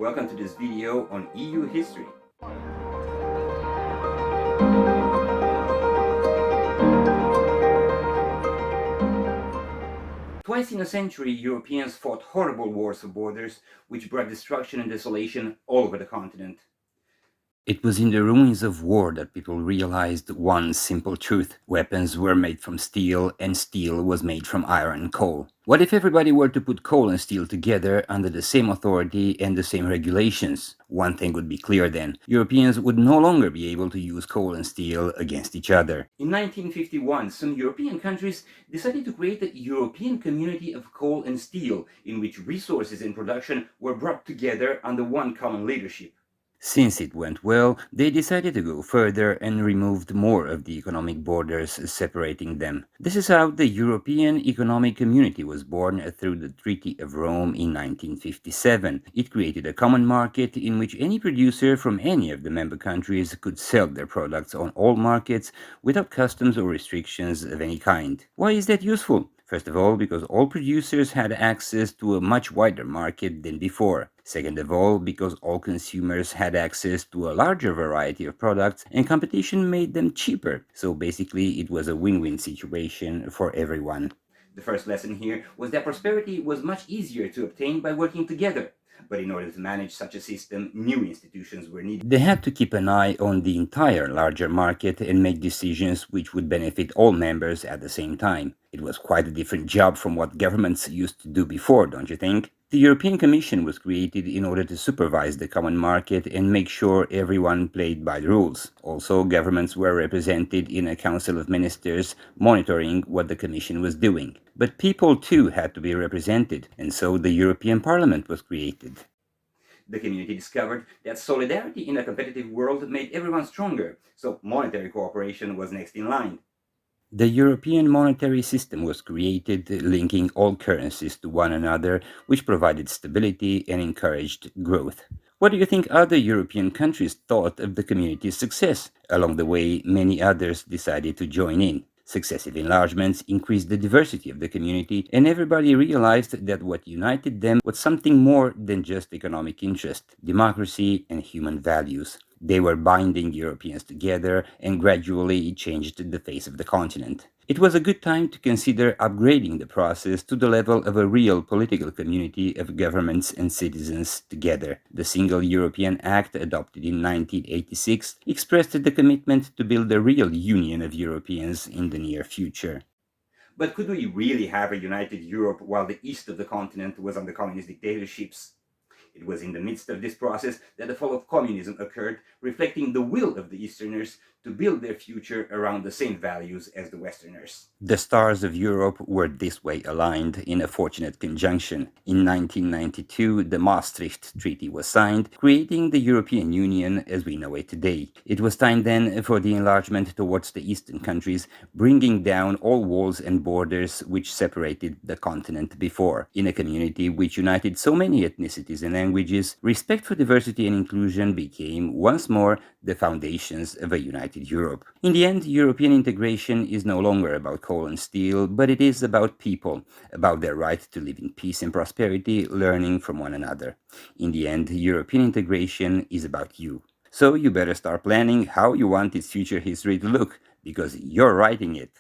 Welcome to this video on EU history. Twice in a century, Europeans fought horrible wars of borders, which brought destruction and desolation all over the continent. It was in the ruins of war that people realized one simple truth. Weapons were made from steel, and steel was made from iron and coal. What if everybody were to put coal and steel together under the same authority and the same regulations? One thing would be clear then. Europeans would no longer be able to use coal and steel against each other. In 1951, some European countries decided to create a European community of coal and steel, in which resources and production were brought together under one common leadership. Since it went well, they decided to go further and removed more of the economic borders separating them. This is how the European Economic Community was born through the Treaty of Rome in 1957. It created a common market in which any producer from any of the member countries could sell their products on all markets without customs or restrictions of any kind. Why is that useful? First of all, because all producers had access to a much wider market than before. Second of all, because all consumers had access to a larger variety of products and competition made them cheaper. So basically, it was a win-win situation for everyone. The first lesson here was that prosperity was much easier to obtain by working together. But in order to manage such a system, new institutions were needed. They had to keep an eye on the entire larger market and make decisions which would benefit all members at the same time. It was quite a different job from what governments used to do before, don't you think? The European Commission was created in order to supervise the common market and make sure everyone played by the rules. Also, governments were represented in a Council of Ministers monitoring what the Commission was doing. But people too had to be represented, and so the European Parliament was created. The community discovered that solidarity in a competitive world made everyone stronger, so monetary cooperation was next in line. The European monetary system was created, linking all currencies to one another, which provided stability and encouraged growth. What do you think other European countries thought of the community's success? Along the way, many others decided to join in. Successive enlargements increased the diversity of the community, and everybody realized that what united them was something more than just economic interest, democracy, and human values. They were binding Europeans together and gradually changed the face of the continent. It was a good time to consider upgrading the process to the level of a real political community of governments and citizens together. The Single European Act, adopted in 1986, expressed the commitment to build a real union of Europeans in the near future. But could we really have a united Europe while the east of the continent was under communist dictatorships? It was in the midst of this process that the fall of communism occurred, reflecting the will of the Easterners to build their future around the same values as the Westerners. The stars of Europe were this way aligned in a fortunate conjunction. In 1992, the Maastricht Treaty was signed, creating the European Union as we know it today. It was time then for the enlargement towards the Eastern countries, bringing down all walls and borders which separated the continent before. In a community which united so many ethnicities and languages, respect for diversity and inclusion became once more the foundations of a united Europe. In the end, European integration is no longer about coal and steel, but it is about people, about their right to live in peace and prosperity, learning from one another. In the end, European integration is about you. So you better start planning how you want its future history to look, because you're writing it.